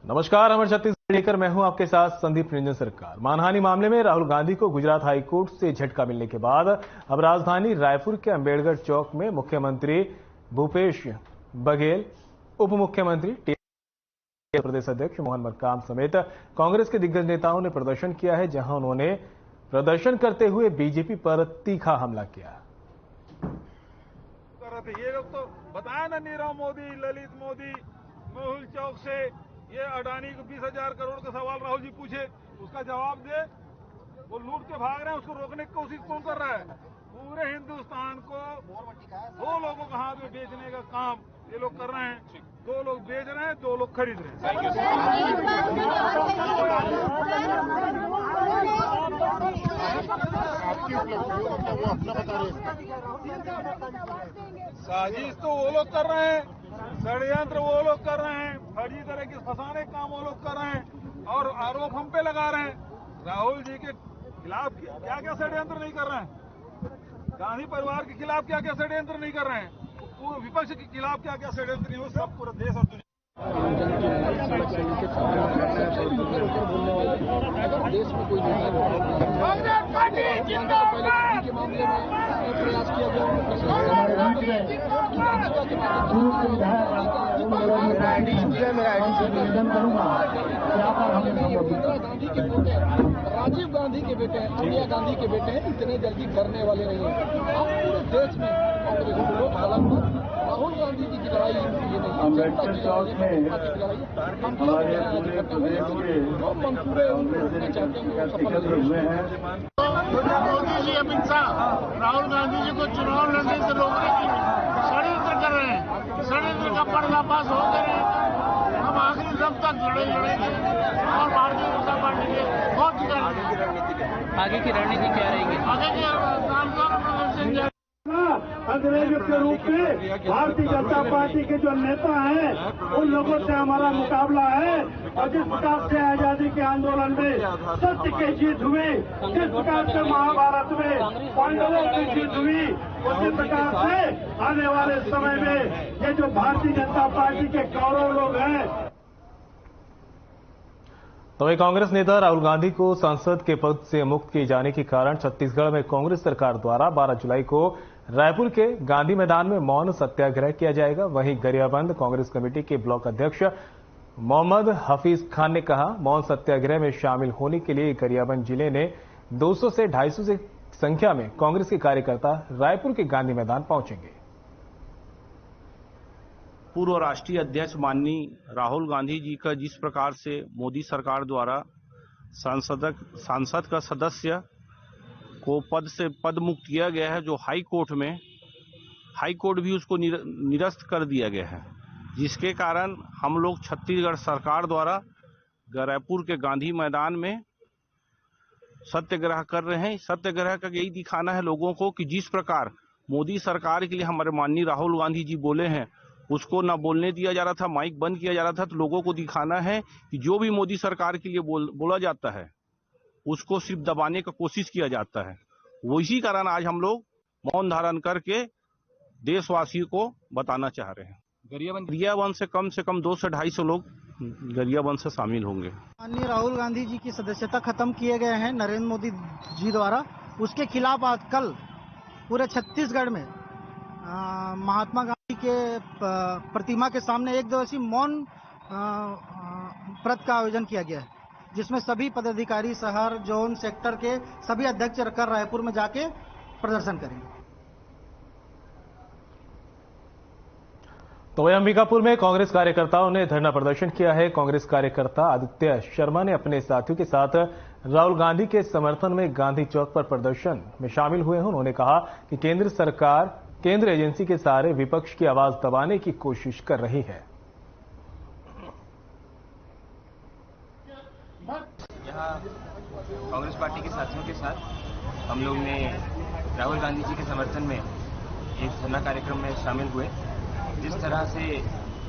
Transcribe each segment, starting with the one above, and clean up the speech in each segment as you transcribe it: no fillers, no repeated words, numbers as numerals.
नमस्कार, अमर छत्तीसगढ़ लेकर मैं हूं आपके साथ संदीप निरंजन सरकार। मानहानि मामले में राहुल गांधी को गुजरात हाईकोर्ट से झटका मिलने के बाद अब राजधानी रायपुर के अंबेडकर चौक में मुख्यमंत्री भूपेश बघेल, उप मुख्यमंत्री प्रदेश अध्यक्ष मोहन मरकाम समेत कांग्रेस के दिग्गज नेताओं ने प्रदर्शन किया है, जहां उन्होंने प्रदर्शन करते हुए बीजेपी पर तीखा हमला किया। ये लोग तो बताया ना, नीरव मोदी, ललित मोदी, मेहुल चौक से ये अडानी को 20,000 करोड़ का सवाल राहुल जी पूछे, उसका जवाब दे। वो लूट के भाग रहे हैं, उसको रोकने की कोशिश कौन कर रहा है? पूरे हिंदुस्तान को दो लोगों के हाथ में बेचने का काम ये लोग कर रहे हैं। दो लोग बेच रहे हैं, दो लोग खरीद रहे हैं। साजिश तो वो लोग कर रहे हैं, षड्यंत्र वो लोग कर रहे हैं, फर्जी तरह के फंसाने काम वो लोग कर रहे हैं और आरोप हम पे लगा रहे हैं। राहुल जी के खिलाफ क्या क्या षड्यंत्र नहीं कर रहे हैं, गांधी परिवार के खिलाफ क्या क्या षड्यंत्र नहीं कर रहे हैं, पूरे विपक्ष के खिलाफ क्या क्या षड्यंत्र नहीं हो, सब पूरा देश और दुनिया देश में कोई कांग्रेस पार्टी जिंदाबाद के मामले में प्रयास किया गया। राजीव गांधी के बेटे हैं, सोनिया गांधी के बेटे हैं, इतने जल्दी करने वाले नहीं हैं। आप पूरे देश में कांग्रेस के लोग हालांकि राहुल गांधी जी की लड़ाई ये नहीं, अम्बेडकर चौक में हमारे पूरे प्रदेश के मंसूबे एकत्र हुए हैं। मोदी जी, अमित शाह राहुल गांधी जी को चुनाव लड़ने से रोकने की षड्यंत्र कर रहे हैं। षड्यंत्र का पर्दाफाश हो गए। हम आखिरी दम तक लड़ेंगे और भारतीय जनता पार्टी के बहुत आगे की रणनीति क्या रहेगी? आगे के शानदार प्रदर्शन अंग्रेज के रूप में भारतीय जनता पार्टी के जो नेता हैं उन लोगों से हमारा मुकाबला है। और जिस प्रकार से आजादी के आंदोलन में सत्य की जीत हुई, जिस प्रकार से महाभारत में पांडवों की जीत हुई, उसी प्रकार से आने वाले समय में ये जो भारतीय जनता पार्टी के कौरव लोग हैं। तो वही कांग्रेस नेता राहुल गांधी को सांसद के पद से मुक्त किए जाने के कारण छत्तीसगढ़ में कांग्रेस सरकार द्वारा 12 जुलाई को रायपुर के गांधी मैदान में मौन सत्याग्रह किया जाएगा। वहीं गरियाबंद कांग्रेस कमेटी के ब्लॉक अध्यक्ष मोहम्मद हफीज खान ने कहा, मौन सत्याग्रह में शामिल होने के लिए गरियाबंद जिले ने 200 से 250 से संख्या में कांग्रेस के कार्यकर्ता रायपुर के गांधी मैदान पहुंचेंगे। पूर्व राष्ट्रीय अध्यक्ष माननीय राहुल गांधी जी का जिस प्रकार से मोदी सरकार द्वारा सांसद का सदस्य को पद से पद मुक्त किया गया है, जो हाई कोर्ट भी उसको निरस्त कर दिया गया है, जिसके कारण हम लोग छत्तीसगढ़ सरकार द्वारा रायपुर के गांधी मैदान में सत्याग्रह कर रहे हैं। सत्याग्रह का यही दिखाना है लोगों को कि जिस प्रकार मोदी सरकार के लिए हमारे माननीय राहुल गांधी जी बोले हैं, उसको ना बोलने दिया जा रहा था, माइक बंद किया जा रहा था। तो लोगों को दिखाना है कि जो भी मोदी सरकार के लिए बोला जाता है उसको सिर्फ दबाने का कोशिश किया जाता है। वो इसी कारण आज हम लोग मौन धारण करके देशवासियों को बताना चाह रहे हैं। गरियाबंद से कम 200 से 250 लोग गरियाबंद से शामिल होंगे। माननीय राहुल गांधी जी की सदस्यता खत्म किए गए हैं नरेंद्र मोदी जी द्वारा, उसके खिलाफ आज कल पूरे छत्तीसगढ़ में महात्मा गांधी के प्रतिमा के सामने एक दिवसीय मौन व्रत का आयोजन किया गया है, जिसमें सभी पदाधिकारी शहर, जोन, सेक्टर के सभी अध्यक्ष रखकर रायपुर में जाके प्रदर्शन करेंगे। तो वही अंबिकापुर में कांग्रेस कार्यकर्ताओं ने धरना प्रदर्शन किया है। कांग्रेस कार्यकर्ता आदित्य शर्मा ने अपने साथियों के साथ राहुल गांधी के समर्थन में गांधी चौक पर प्रदर्शन में शामिल हुए हैं। उन्होंने कहा कि केंद्र सरकार केंद्र एजेंसी के सहारे विपक्ष की आवाज दबाने की कोशिश कर रही है। यहाँ कांग्रेस पार्टी के साथियों के साथ हम लोग ने राहुल गांधी जी के समर्थन में एक धरना कार्यक्रम में शामिल हुए। जिस तरह से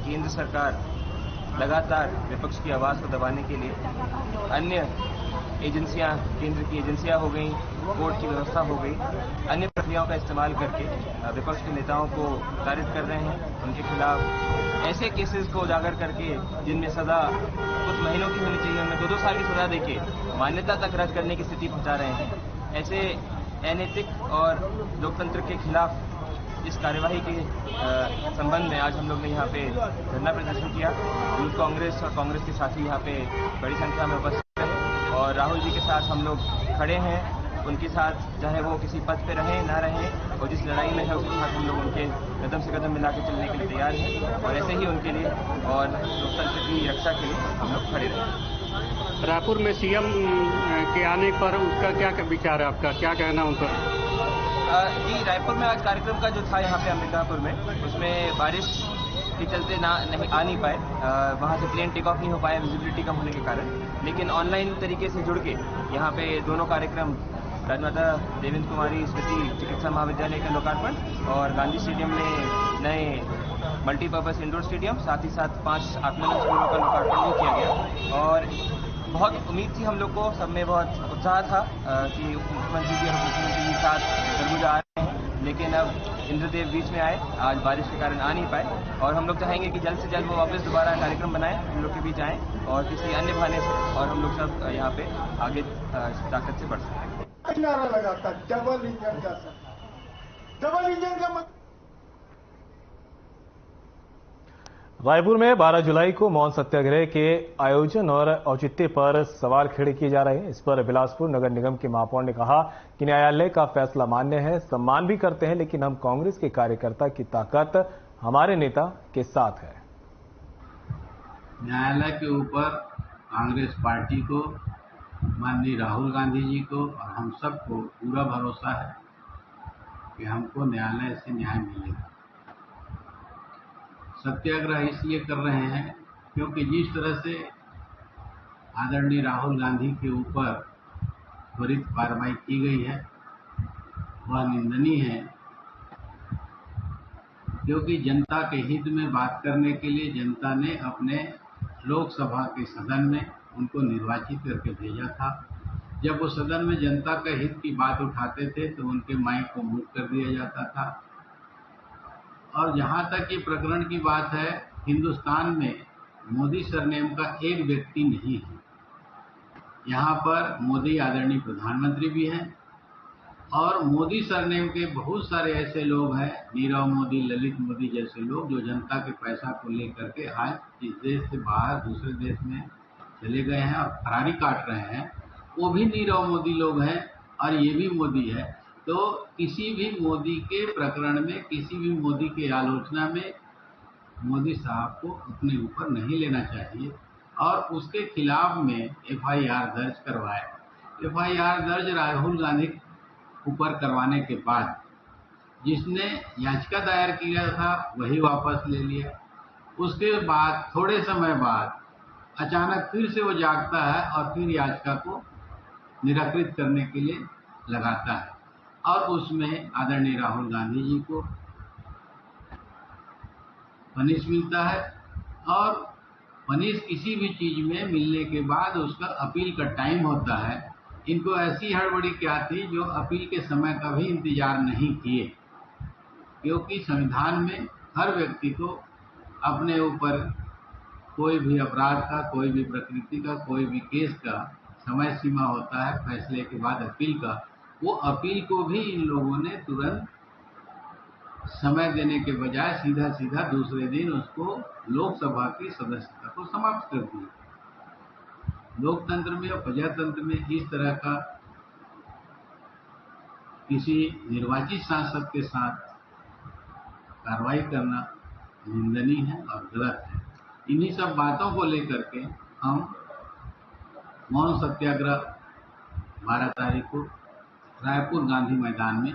केंद्र सरकार लगातार विपक्ष की आवाज को दबाने के लिए अन्य एजेंसियां, केंद्र की एजेंसियां हो गई, कोर्ट की व्यवस्था हो गई, अन्य प्रक्रियाओं का इस्तेमाल करके विपक्ष के नेताओं को तारित कर रहे हैं। उनके खिलाफ ऐसे केसेस को उजागर करके जिनमें सजा कुछ महीनों की होनी चाहिए, उनमें 2-2 साल की सजा देके मान्यता तक रद्द करने की स्थिति पहुंचा रहे हैं। ऐसे अनैतिक और लोकतंत्र के खिलाफ इस कार्यवाही के संबंध में आज हम लोग ने यहाँ पे धरना प्रदर्शन किया। यूथ कांग्रेस और कांग्रेस के साथी यहाँ पे बड़ी संख्या में उपस्थित रहे और राहुल जी के साथ हम लोग खड़े हैं। उनके साथ चाहे वो किसी पद पे रहें ना रहें और जिस लड़ाई में है उसके साथ हम लोग उनके कदम से कदम मिला के चलने के लिए तैयार हैं और ऐसे ही उनके लिए और लोकतंत्र की रक्षा के लिए हम लोग खड़े रहें। रायपुर में सीएम के आने पर उसका क्या विचार है आपका, क्या कहना उन पर? जी, रायपुर में आज कार्यक्रम का जो था यहाँ पे अंबिकापुर में, उसमें बारिश के चलते आ नहीं पाए, वहाँ से प्लेन टेक ऑफ नहीं हो पाया विजिबिलिटी कम होने के कारण, लेकिन ऑनलाइन तरीके से जुड़ के यहाँ पे दोनों कार्यक्रम राजमाता देवेंद्र कुमारी स्मृति चिकित्सा महाविद्यालय का लोकार्पण और गांधी स्टेडियम में नए मल्टीपर्पज इंडोर स्टेडियम, साथ ही साथ 5 आत्मनिर्भर स्कूलों का लोकार्पण भी किया गया। और बहुत उम्मीद थी हम लोग को, सब में बहुत उत्साह था कि मुख्यमंत्री जी और मुख्यमंत्री जी साथ सरगुजा आ रहे हैं, लेकिन अब इंद्रदेव बीच में आए, आज बारिश के कारण आ नहीं पाए और हम लोग चाहेंगे कि जल्द से जल्द वो वापस दोबारा कार्यक्रम बनाएं, हम लोग के बीच आएँ और किसी अन्य बहाने से और हम लोग सब यहाँ पे आगे ताकत से बढ़ सकें। नारा लगाता डबल इंजन का, डबल इंजन का मतलब। रायपुर में 12 जुलाई को मौन सत्याग्रह के आयोजन और औचित्य पर सवाल खड़े किए जा रहे हैं। इस पर बिलासपुर नगर निगम के महापौर ने कहा कि न्यायालय का फैसला मान्य है, सम्मान भी करते हैं, लेकिन हम कांग्रेस के कार्यकर्ता की ताकत हमारे नेता के साथ है। न्यायालय के ऊपर कांग्रेस पार्टी को, माननीय राहुल गांधी जी को और हम सबको पूरा भरोसा है कि हमको न्यायालय से न्याय मिलेगा। सत्याग्रह इसलिए कर रहे हैं क्योंकि जिस तरह से आदरणीय राहुल गांधी के ऊपर त्वरित कार्रवाई की गई है वह निंदनीय है, क्योंकि जनता के हित में बात करने के लिए जनता ने अपने लोकसभा के सदन में उनको निर्वाचित करके भेजा था। जब वो सदन में जनता के हित की बात उठाते थे तो उनके माइक को म्यूट कर दिया जाता था। और जहाँ तक ये प्रकरण की बात है, हिंदुस्तान में मोदी सरनेम का एक व्यक्ति नहीं है। यहाँ पर मोदी आदरणीय प्रधानमंत्री भी हैं और मोदी सरनेम के बहुत सारे ऐसे लोग हैं, नीरव मोदी, ललित मोदी जैसे लोग, जो जनता के पैसा को लेकर के आज इस देश से बाहर दूसरे देश में चले गए हैं और फरारी काट रहे हैं। वो भी नीरव मोदी लोग हैं और ये भी मोदी है। तो किसी भी मोदी के प्रकरण में, किसी भी मोदी की आलोचना में मोदी साहब को अपने ऊपर नहीं लेना चाहिए और उसके खिलाफ में FIR दर्ज करवाए। FIR दर्ज राहुल गांधी ऊपर करवाने के बाद जिसने याचिका दायर किया था वही वापस ले लिया। उसके बाद थोड़े समय बाद अचानक फिर से वो जागता है और फिर याचिका को निराकृत करने के लिए लगाता है और उसमें आदरणीय राहुल गांधी जी को पनिश मिलता है। और पनिश किसी भी चीज में मिलने के बाद उसका अपील का टाइम होता है। इनको ऐसी हड़बड़ी क्या थी जो अपील के समय का भी इंतजार नहीं किए, क्योंकि संविधान में हर व्यक्ति को अपने ऊपर कोई भी अपराध का, कोई भी प्रकृति का, कोई भी केस का समय सीमा होता है फैसले के बाद अपील का। वो अपील को भी इन लोगों ने तुरंत समय देने के बजाय सीधा सीधा दूसरे दिन उसको लोकसभा की सदस्यता को समाप्त कर दिया। लोकतंत्र में और प्रजातंत्र में इस तरह का किसी निर्वाचित सांसद के साथ कार्रवाई करना निंदनीय है और गलत है। इन्हीं सब बातों को लेकर के हम मौन सत्याग्रह 12 तारीख को रायपुर गांधी मैदान में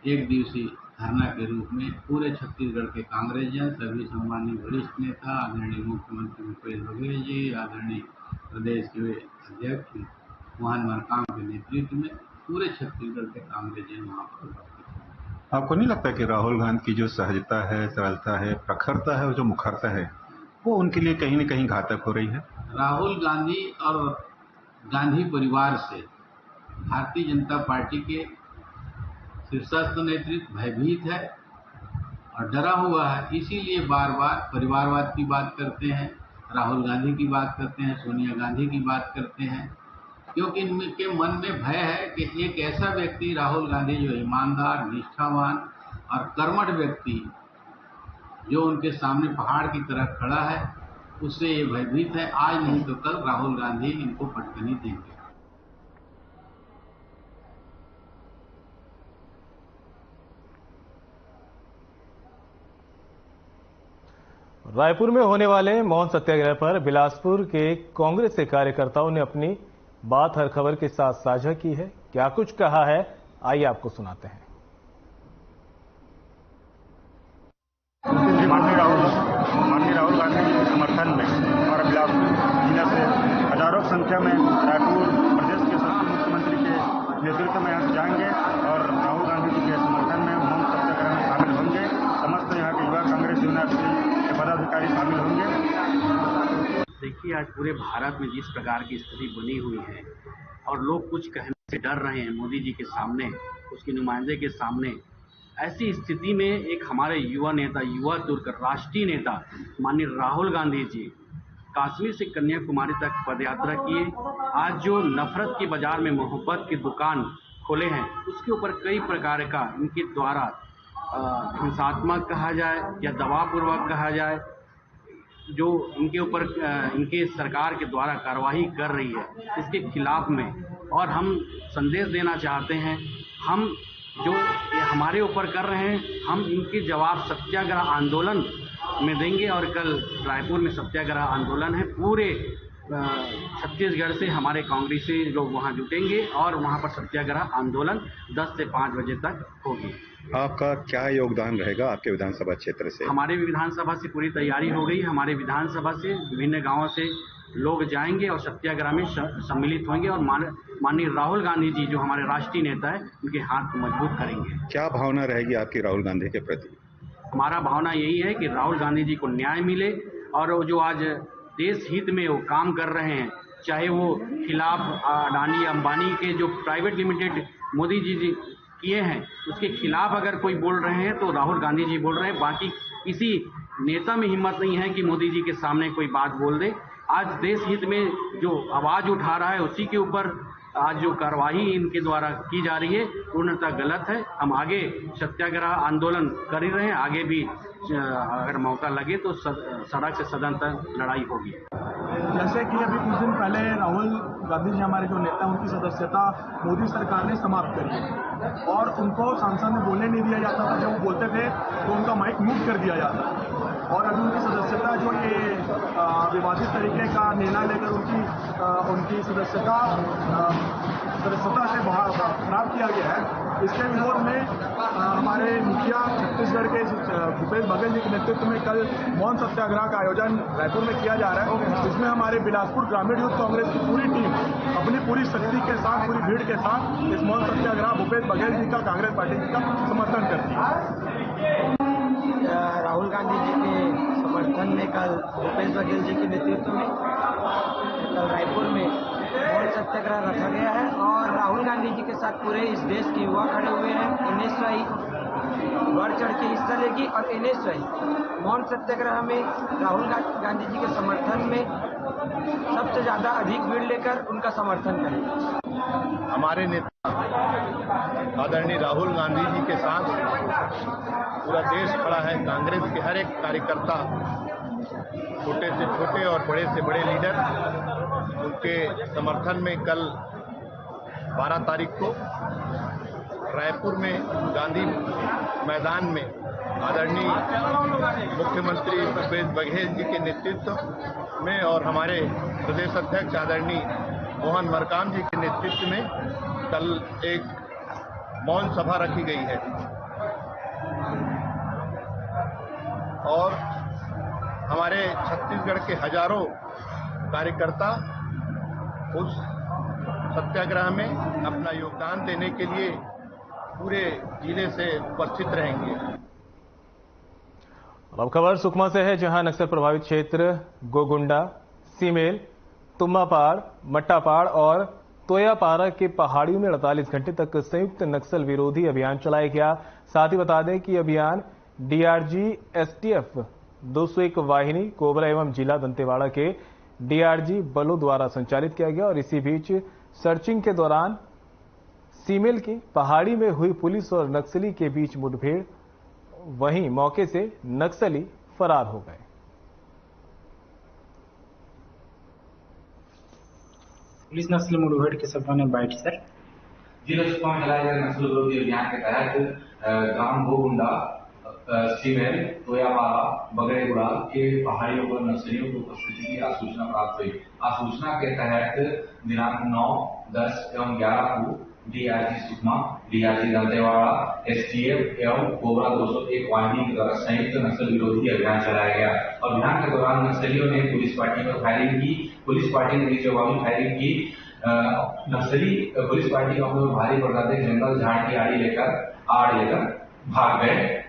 एक दिवसीय धरना के रूप में पूरे छत्तीसगढ़ के कांग्रेसजन, सभी सम्मानीय वरिष्ठ नेता, आदरणीय मुख्यमंत्री भूपेश बघेल जी, आदरणीय प्रदेश के अध्यक्ष मोहन मरकाम के नेतृत्व में पूरे छत्तीसगढ़ के कांग्रेसजन वहाँ पर। आपको नहीं लगता कि राहुल गांधी की जो सहजता है, सरलता है, प्रखरता है और जो मुखरता है वो उनके लिए कहीं न कहीं घातक हो रही है? राहुल गांधी और गांधी परिवार से भारतीय जनता पार्टी के शीर्षस्थ नेतृत्व भयभीत है और डरा हुआ है। इसीलिए बार बार परिवारवाद की बात करते हैं, राहुल गांधी की बात करते हैं, सोनिया गांधी की बात करते हैं, क्योंकि इनके मन में भय है कि एक ऐसा व्यक्ति राहुल गांधी जो ईमानदार, निष्ठावान और कर्मठ व्यक्ति जो उनके सामने पहाड़ की तरह खड़ा है, उससे ये भयभीत है। आज नहीं तो कल राहुल गांधी इनको पटकनी देंगे। रायपुर में होने वाले मौन सत्याग्रह पर बिलासपुर के कांग्रेस के कार्यकर्ताओं ने अपनी बात हर खबर के साथ साझा की है। क्या कुछ कहा है, आइए आपको सुनाते हैं। माननीय राहुल गांधी के समर्थन में और बिलासपुर जिले से हजारों की संख्या में रायपुर प्रदेश के मुख्यमंत्री के नेतृत्व में यहाँ जाएंगे और राहुल गांधी जी के समर्थन में मौन सत्याग्रह में शामिल होंगे। समस्त यहाँ के युवा कांग्रेस यूनिवर्सिटी के पदाधिकारी शामिल होंगे। देखिए, आज पूरे भारत में जिस प्रकार की स्थिति बनी हुई है और लोग कुछ कहने से डर रहे हैं मोदी जी के सामने, उसके नुमाइंदे के सामने, ऐसी स्थिति में एक हमारे युवा नेता, युवा तुर्क राष्ट्रीय नेता माननीय राहुल गांधी जी कश्मीर से कन्याकुमारी तक पदयात्रा किए। आज जो नफरत के बाजार में मोहब्बत की दुकान खोले हैं, उसके ऊपर कई प्रकार का इनके द्वारा हिंसात्मक कहा जाए या दबावपूर्वक कहा जाए, जो इनके ऊपर इनके सरकार के द्वारा कार्रवाई कर रही है, इसके खिलाफ में और हम संदेश देना चाहते हैं। हम जो ये हमारे ऊपर कर रहे हैं, हम इनके जवाब सत्याग्रह आंदोलन में देंगे और कल रायपुर में सत्याग्रह आंदोलन है। पूरे छत्तीसगढ़ से हमारे कांग्रेसी लोग वहां जुटेंगे और वहां पर सत्याग्रह आंदोलन 10 से 5 बजे तक होगी। आपका क्या योगदान रहेगा आपके विधानसभा क्षेत्र से? हमारे विधानसभा से पूरी तैयारी हो गई। हमारे विधानसभा से विभिन्न गांवों से लोग जाएंगे और सत्याग्रह में सम्मिलित होंगे और माननीय राहुल गांधी जी जो हमारे राष्ट्रीय नेता है, उनके हाथ को मजबूत करेंगे। क्या भावना रहेगी आपकी राहुल गांधी के प्रति? हमारा भावना यही है कि राहुल गांधी जी को न्याय मिले और वो जो आज देश हित में वो काम कर रहे हैं, चाहे वो खिलाफ अडानी अंबानी के जो प्राइवेट लिमिटेड मोदी जी किए हैं, उसके खिलाफ अगर कोई बोल रहे हैं तो राहुल गांधी जी बोल रहे हैं। बाकी किसी नेता में हिम्मत नहीं है कि मोदी जी के सामने कोई बात बोल दे। आज देश हित में जो आवाज उठा रहा है, उसी के ऊपर आज जो कार्रवाई इनके द्वारा की जा रही है पूर्णतः गलत है। हम आगे सत्याग्रह आंदोलन कर ही रहे हैं, आगे भी अगर मौका लगे तो सड़क से सदन तक लड़ाई होगी। जैसे कि अभी कुछ दिन पहले राहुल गांधी जी हमारे जो नेता, उनकी सदस्यता मोदी सरकार ने समाप्त करी है और उनको संसद में बोलने नहीं दिया जाता था। जब वो बोलते थे तो उनका माइक म्यूट कर दिया जाता और अभी उनकी सदस्यता जो ये विवादित तरीके का निर्णय लेकर उनकी सदस्यता से खराब किया गया है। इसके विरोध में हमारे मुखिया छत्तीसगढ़ के भूपेश बघेल जी के नेतृत्व में कल मौन सत्याग्रह का आयोजन रायपुर में किया जा रहा है, जिसमें हमारे बिलासपुर ग्रामीण यूथ कांग्रेस की पूरी टीम अपनी पूरी शक्ति के साथ, पूरी भीड़ के साथ इस मौन सत्याग्रह भूपेश बघेल जी का, कांग्रेस पार्टी जी का समर्थन करती है। राहुल गांधी जी के समर्थन में कल भूपेश बघेल जी के नेतृत्व में कल रायपुर में मौन सत्याग्रह रखा गया है और राहुल गांधी जी के साथ पूरे इस देश के युवा खड़े हुए हैं। एनएसवाई बढ़ चढ़ के हिस्सा लेगी और एनएसवाई मौन सत्याग्रह में राहुल गांधी जी के समर्थन में सबसे ज्यादा अधिक भीड़ लेकर उनका समर्थन करेगी। हमारे नेता आदरणीय राहुल गांधी जी के साथ पूरा देश खड़ा है। कांग्रेस के हर एक कार्यकर्ता, छोटे से छोटे और बड़े से बड़े लीडर, उनके समर्थन में कल 12 तारीख को रायपुर में गांधी मैदान में आदरणीय मुख्यमंत्री भूपेश बघेल जी के नेतृत्व में और हमारे प्रदेश अध्यक्ष आदरणीय मोहन मरकाम जी के नेतृत्व में कल एक मौन सभा रखी गई है और हमारे छत्तीसगढ़ के हजारों कार्यकर्ता उस सत्याग्रह में अपना योगदान देने के लिए पूरे जिले से उपस्थित रहेंगे। अब खबर सुकमा से है, जहां नक्सल प्रभावित क्षेत्र गोगुंडा, सीमेल, तुम्मापाड़, मट्टापाड़ और तोयापाड़ा के पहाड़ियों में 48 घंटे तक संयुक्त नक्सल विरोधी अभियान चलाया गया। साथ ही बता दें कि अभियान डीआरजी एसटीएफ 201 वाहिनी कोबरा एवं जिला दंतेवाड़ा के डीआरजी बलों द्वारा संचालित किया गया और इसी बीच सर्चिंग के दौरान सीमेल की पहाड़ी में हुई पुलिस और नक्सली के बीच मुठभेड़, वहीं मौके से नक्सली फरार हो गए। पुलिस नक्सल मुठभेड़ के सफाने बाइट सर। जिला सुकमा में चलाए गए नक्सल विरोधी अभियान के तहत ग्राम भोगुंडा, सीमेल, तोयापाड़ा, बगड़ेगुड़ा के पहाड़ियों पर नक्सलियों की उपस्थिति की आसूचना प्राप्त हुई। आसूचना के तहत दिनांक 9, 10 एवं 11 को DRG Sukma, DRG Dantewada, STF एवं कोबरा 201 वाहिनी के द्वारा संयुक्त नक्सल विरोधी अभियान चलाया गया। अभियान के दौरान नक्सलियों ने पुलिस पार्टी पर फायरिंग की। पुलिस पार्टी ने भी जवाबी फायरिंग की। नक्सली पुलिस पार्टी के हमले में भारी पड़ जाते जंगल झाड़ की आड़ लेकर भाग गए।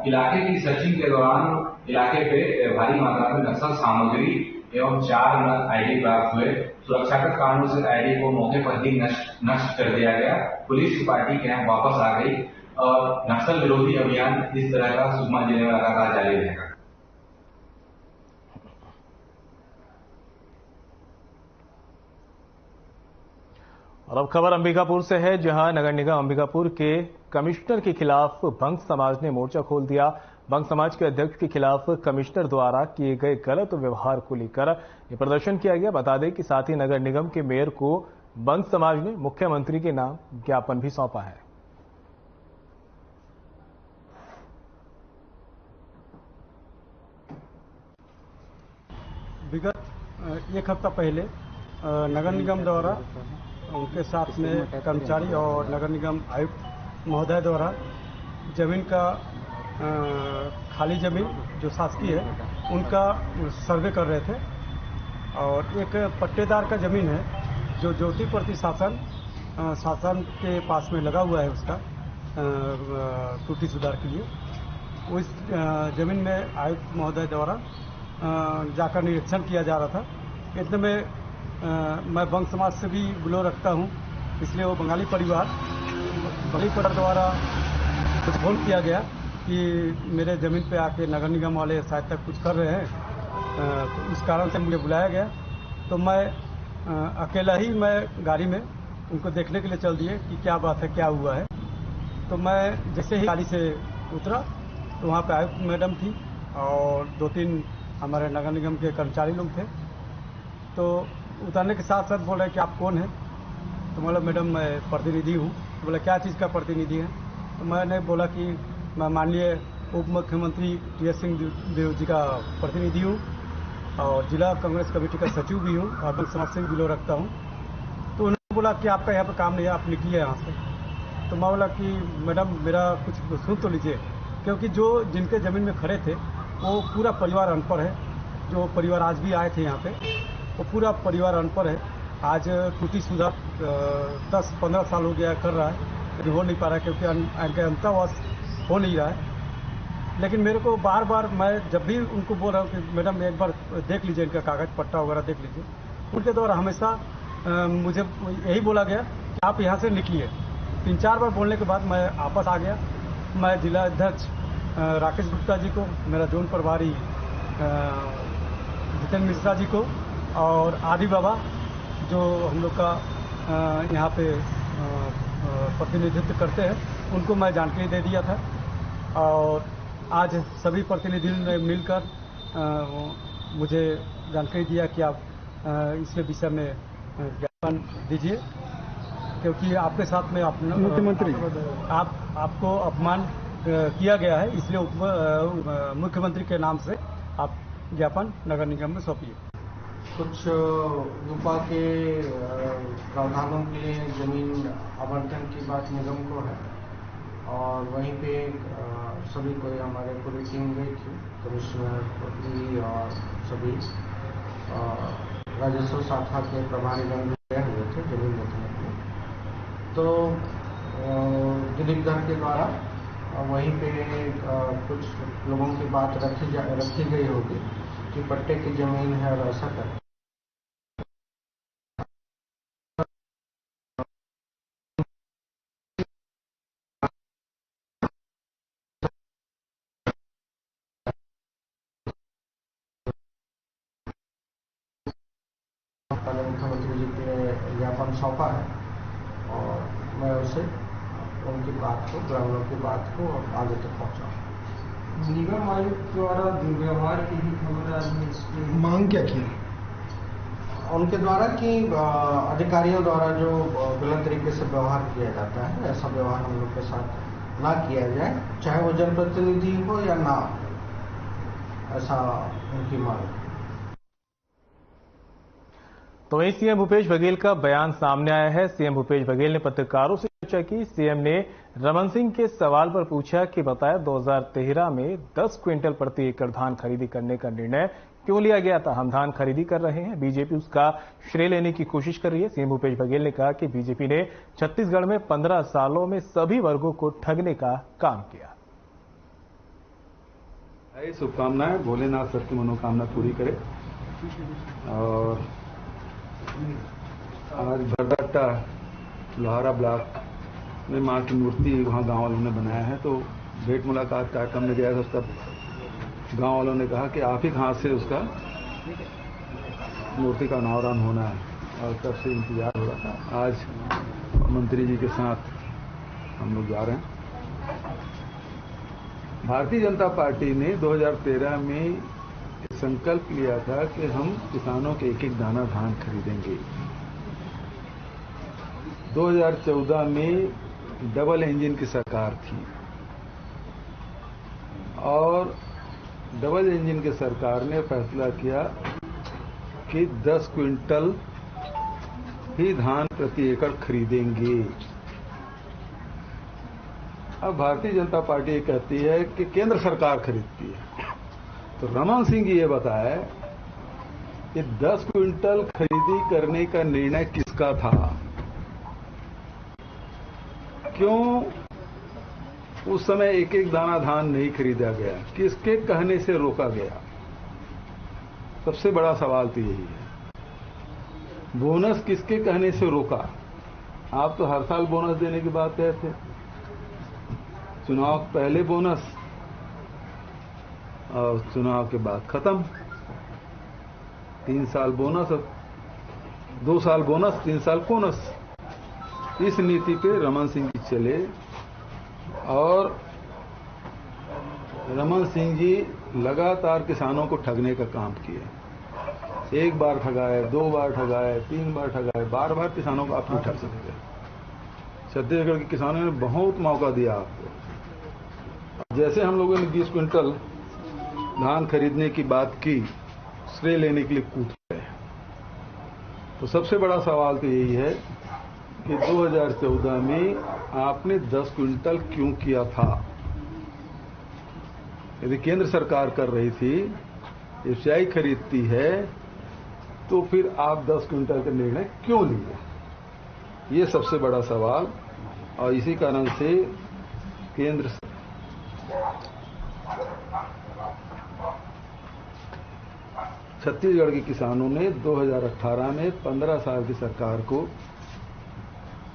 इलाके की सर्चिंग के दौरान इलाके पे भारी मात्रा में नक्सल सामग्री एवं 4 नग आईडी प्राप्त हुए। सुरक्षा के कारणों से आईडी को मौके पर ही नष्ट कर दिया गया। पुलिस की पार्टी कैंप वापस आ गई और नक्सल विरोधी अभियान इस तरह का सुकमा जिले में लगातार जारी रहेगा। और अब खबर अंबिकापुर से है, जहां नगर निगम अंबिकापुर के कमिश्नर के खिलाफ बंग समाज ने मोर्चा खोल दिया। बंग समाज के अध्यक्ष के खिलाफ कमिश्नर द्वारा किए गए गलत व्यवहार को लेकर ये प्रदर्शन किया गया। बता दें कि साथ ही नगर निगम के मेयर को बंग समाज ने मुख्यमंत्री के नाम ज्ञापन भी सौंपा है। विगत एक हफ्ता पहले नगर निगम द्वारा उनके साथ में कर्मचारी और नगर निगम आयुक्त महोदय द्वारा जमीन का खाली जमीन जो शासकीय है उनका सर्वे कर रहे थे और एक पट्टेदार का जमीन है जो ज्योति प्रति शासन के पास में लगा हुआ है उसका त्रुटि सुधार के लिए। उस जमीन में आयुक्त महोदय द्वारा जाकर निरीक्षण किया जा रहा था। इतने में मैं बंग समाज से भी बिलोंग रखता हूं, इसलिए वो बंगाली परिवार द्वारा कुछ फोन किया गया कि मेरे ज़मीन पे आके नगर निगम वाले शायद तक कुछ कर रहे हैं, तो इस कारण से मुझे बुलाया गया। तो मैं अकेला ही मैं गाड़ी में उनको देखने के लिए चल दिए कि क्या बात है, क्या हुआ है। तो मैं जैसे ही गाड़ी से उतरा तो वहाँ पे आयुक्त मैडम थी और 2-3 हमारे नगर निगम के कर्मचारी लोग थे। तो उतरने के साथ साथ बोल रहे कि आप कौन हैं? तो बोला मैडम मैं प्रतिनिधि हूँ। तो बोला क्या चीज़ का प्रतिनिधि है? तो मैंने बोला कि मैं माननीय उप मुख्यमंत्री टी.एस. सिंहदेव जी का प्रतिनिधि हूँ और जिला कांग्रेस कमेटी का सचिव भी हूँ और बंग समाज से भी बिलोंग रखता हूँ। तो उन्होंने बोला कि आपका यहाँ पर काम नहीं है, आप निकलिए यहाँ से। तो मैं बोला कि मैडम मेरा कुछ सुन तो लीजिए, क्योंकि जो जिनके ज़मीन में खड़े थे वो पूरा परिवार अनपढ़ है। जो परिवार आज भी आए थे यहाँ पे वो पूरा परिवार अनपढ़ है। आज त्रुटि सुधार 10-15 साल हो गया कर रहा है, लेकिन हो नहीं पा रहा है क्योंकि इनके अंतर्वास हो नहीं रहा है। लेकिन मेरे को बार बार मैं जब भी उनको बोल रहा हूँ कि मैडम एक बार देख लीजिए, इनका कागज पट्टा वगैरह देख लीजिए, उनके द्वारा हमेशा मुझे यही बोला गया कि आप यहाँ से निकलिए। 3-4 बार बोलने के बाद मैं वापस आ गया। मैं जिला अध्यक्ष राकेश गुप्ता जी को, मेरा जोन प्रभारी जितेंद्र मिश्रा जी को और आदि बाबा जो हम लोग का यहाँ पे प्रतिनिधित्व करते हैं, उनको मैं जानकारी दे दिया था। और आज सभी प्रतिनिधियों ने मिलकर मुझे जानकारी दिया कि आप इसके विषय में ज्ञापन दीजिए, क्योंकि आपके साथ में मुख्यमंत्री आपको अपमान किया गया है, इसलिए मुख्यमंत्री के नाम से आप ज्ञापन नगर निगम में सौंपिए। कुछ यूपा के प्रावधानों के लिए जमीन आवंटन की बात निगम को है और वहीं पे सभी को हमारे पूरी टीम गई थी, कमिश्नर पत्री और सभी राजस्व शाखा के प्रभारीगण गए हुए थे जमीन देखने के लिए। तो दिलीप घर के द्वारा वहीं पे कुछ लोगों की बात रखी गई होगी कि पट्टे की जमीन है और ऐसा कर पहले मुख्यमंत्री जी के ज्ञापन सौंपा है और मैं उसे उनकी बात को, ग्रामीणों की बात को आगे तक पहुंचाऊं। निगम आयुक्त द्वारा दुर्व्यवहार की भी खबर आज में इसमें मांग क्या की उनके द्वारा कि अधिकारियों द्वारा जो गलत तरीके से व्यवहार किया जाता है, ऐसा व्यवहार हम लोग के साथ ना किया जाए, चाहे वो जनप्रतिनिधि हो या ना हो, ऐसा उनकी मांग। तो वहीं सीएम भूपेश बघेल का बयान सामने आया है। सीएम भूपेश बघेल ने पत्रकारों से चर्चा की। सीएम ने रमन सिंह के सवाल पर पूछा कि बताया 2013 में 10 क्विंटल प्रति एकड़ धान खरीदी करने का निर्णय क्यों लिया गया था। हम धान खरीदी कर रहे हैं, बीजेपी उसका श्रेय लेने की कोशिश कर रही है। सीएम भूपेश बघेल ने कहा कि बीजेपी ने छत्तीसगढ़ में 15 सालों में सभी वर्गों को ठगने का काम किया। शुभकामनाएं, भोलेनाथ सबकी मनोकामना पूरी करे। और आज भरदट्टा लोहारा ब्लॉक में मां की मूर्ति वहां गांव वालों ने बनाया है, तो भेंट मुलाकात कार्यक्रम में गया था, तब गांव वालों ने कहा कि आप ही हाथ से उसका मूर्ति का अनावरण होना है और तब से इंतजार हो रहा था। आज मंत्री जी के साथ हम लोग जा रहे हैं। भारतीय जनता पार्टी ने 2013 में संकल्प लिया था कि हम किसानों के एक एक दाना धान खरीदेंगे। 2014 में डबल इंजन की सरकार थी और डबल इंजन की सरकार ने फैसला किया कि 10 क्विंटल ही धान प्रति एकड़ खरीदेंगे। अब भारतीय जनता पार्टी ये कहती है कि केंद्र सरकार खरीदती है। तो रमन सिंह जी ये बताया कि 10 क्विंटल खरीदी करने का निर्णय किसका था, क्यों उस समय एक एक दाना धान नहीं खरीदा गया, किसके कहने से रोका गया। सबसे बड़ा सवाल तो यही है। बोनस किसके कहने से रोका। आप तो हर साल बोनस देने की बात कहते थे, चुनाव पहले बोनस और चुनाव के बाद खत्म। 3 साल बोनस, 2 साल बोनस, 3 साल बोनस। इस नीति पे रमन सिंह जी चले और रमन सिंह जी लगातार किसानों को ठगने का काम किए। 1 बार ठगाए, 2 बार ठगाए, 3 बार ठगाए, बार-बार किसानों को आप नहीं ठग सकते। छत्तीसगढ़ के किसानों ने बहुत मौका दिया आपको। जैसे हम लोगों ने 20 क्विंटल धान खरीदने की बात की, श्रेय लेने के लिए कूद गए। तो सबसे बड़ा सवाल तो यही है कि 2014 में आपने 10 क्विंटल क्यों किया था। यदि केंद्र सरकार कर रही थी, एफसीआई खरीदती है, तो फिर आप 10 क्विंटल का निर्णय क्यों लिए। ये सबसे बड़ा सवाल। और इसी कारण से केंद्र छत्तीसगढ़ के किसानों ने 2018 में 15 साल की सरकार को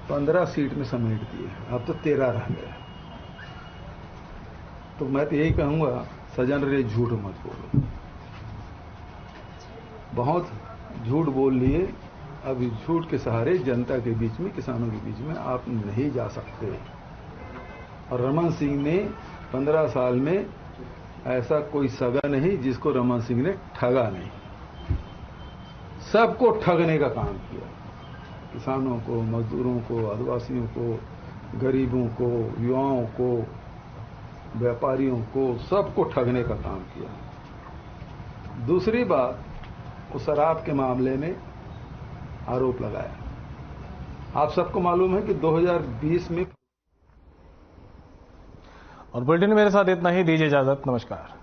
15 सीट में समेट दिए। अब तो 13 रह गए। तो मैं तो यही कहूंगा, सजन रे झूठ मत बोलो। बहुत झूठ बोल लिए। अब इस झूठ के सहारे जनता के बीच में, किसानों के बीच में आप नहीं जा सकते। और रमन सिंह ने 15 साल में ऐसा कोई सगा नहीं जिसको रमन सिंह ने ठगा नहीं। सबको ठगने का काम किया। किसानों को, मजदूरों को, आदिवासियों को, गरीबों को, युवाओं को, व्यापारियों को, सबको ठगने का काम किया। दूसरी बात, वो शराब के मामले में आरोप लगाया। आप सबको मालूम है कि 2020 में। और बुलेटिन में मेरे साथ इतना ही। दीजिए इजाजत। नमस्कार।